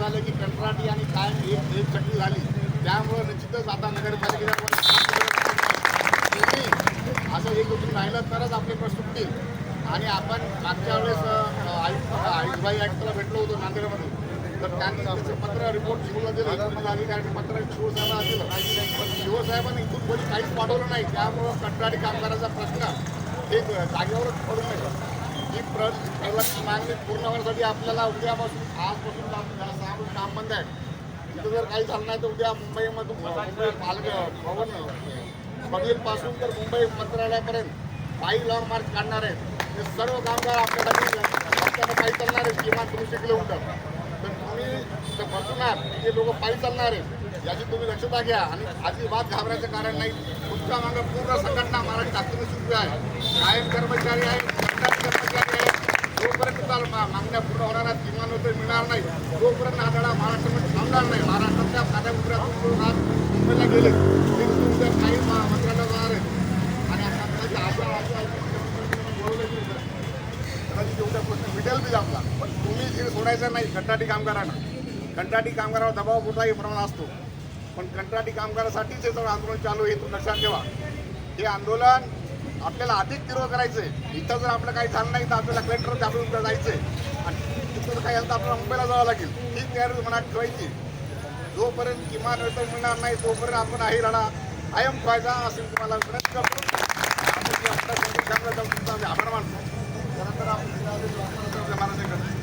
झालं की कंत्राटी आणि कायम एक चटणी झाली. त्यामुळे निश्चितच आता नगरपालिकेला असं एक गोष्टी राहिलं तरच आपले प्रश्न सुटतील. आणि आपण मागच्या वेळेस आयुषभाई आयुक्ताला भेटलो होतो नांदेडमध्ये, तर त्यांनी त्याचं पत्र रिपोर्ट शिवला दिलं. अधिकारी पत्र शिवसाहेबांना दिलं, पण शिवसाहेबांनी इथून कोणी काहीच पाठवलं नाही. त्यामुळं कंत्राटी कामगाराचा प्रश्न हे जागेवरच पडू नये. ही प्रलंबित मागणी पूर्ण होण्यासाठी आपल्याला उद्यापासून आजपासून 6 काम बंद आहे. तिथं जर काही झालं नाही तर उद्या मुंबईमधून भवन बघेलपासून तर मुंबई मंत्रालयापर्यंत पायी लॉंग मार्च काढणार आहेत. ते सर्व कामगार आपल्यासाठी रस्त्यानं पायी चालणार आहेत, किमान 300 किलोमीटर. तर तुम्ही जर बसणार ते लोक पायी चालणार आहेत, याची तुम्ही दक्षता घ्या. आणि अजिबात घाबरायचं कारण नाही. तुमच्या मागं पूर्ण संघटना महाराष्ट्र शासनाची सुरू आहे. कायम कर्मचारी आहेत, सरकारी कर्मचारी आहेत. जोपर्यंत मागण्या पूर्ण होणार आहेत, किमान वेतन मिळणार नाही, तोपर्यंत हा लढा महाराष्ट्रामध्ये थांबणार नाही. महाराष्ट्रातल्या कानाकोपऱ्यातून आज मुंबईला गेले ते तुमच्या काही मंत्र्यांना जाणार आहेत. आणि तेवढ्या प्रश्न मिटेल बी आपला. पण तुम्ही हे सोडायचं नाही. कंत्राटी कामगारांना, कंत्राटी कामगारावर दबाव कुठलाही प्रमाण असतो, पण कंत्राटी कामगारासाठीच हे सगळं आंदोलन चालू आहे. हे लक्षात ठेवा. हे आंदोलन आपल्याला अधिक तीव्र करायचं आहे. इथं जर आपलं काही झालं नाही तर आपल्याला कलेक्टर आपल्याला जायचं आहे, आणि तिथं काही झालं तर आपल्याला मुंबईला जावं लागेल. ही तयारी मनात ठेवायची. जोपर्यंत किमान वेतन मिळणार नाही तोपर्यंत आपण हा लढा कायम ठेवायचा असेल तुम्हाला विनंती करतो. आपण आपल्या तुमचा आभार मानतो. त्यानंतर आपण महाराष्ट्राकडे